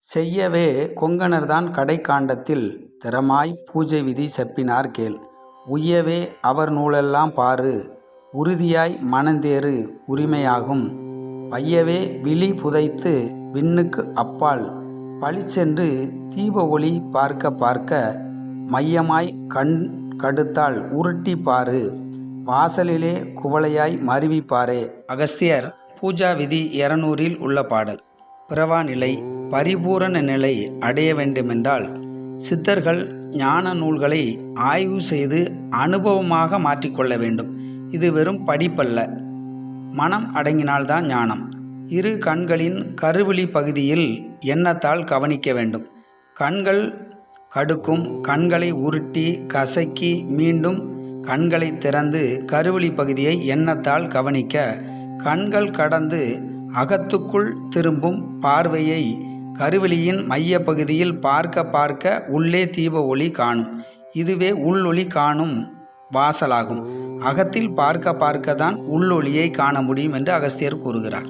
செய்யவே கொங்கணர்தான் கடைக்காண்டத்தில் திறமாய்ப் பூஜை விதி செப்பினார் கேள். உய்யவே அவர் நூலெல்லாம் பாரு உறுதியாய் மனந்தேறு உரிமையாகும். பையவே விழி புதைத்து விண்ணுக்கு அப்பால் பளிச்சென்று தீப ஒளி பார்க்க பார்க்க மையமாய் கண் கடுத்தால் உருட்டி பாரு வாசலிலே குவளையாய் மருவி பாரே. அகஸ்தியர் பூஜா விதி 200 உள்ள பாடல். பிறவா நிலை பரிபூரண நிலை அடைய வேண்டுமென்றால் சித்தர்கள் ஞான நூல்களை ஆய்வு செய்து அனுபவமாக மாற்றிக்கொள்ள வேண்டும். இது வெறும் படிப்பல்ல. மனம் அடங்கினால்தான் ஞானம். இரு கண்களின் கருவிழி பகுதியில் எண்ணத்தால் கவனிக்க வேண்டும். கண்கள் கடுக்கும். கண்களை உருட்டி கசக்கி மீண்டும் கண்களை திறந்து கருவிழி பகுதியை எண்ணத்தால் கவனிக்க கண்கள் கடந்து அகத்துக்குள் திரும்பும் பார்வையை கருவிழியின் மைய பகுதியில் பார்க்க பார்க்க உள்ளே தீப ஒளி காணும். இதுவே உள்ளொளி காணும் வாசலாகும். அகத்தில் பார்க்க பார்க்க தான் உள்ளொளியை காண முடியும் என்று அகஸ்தியர் கூறுகிறார்.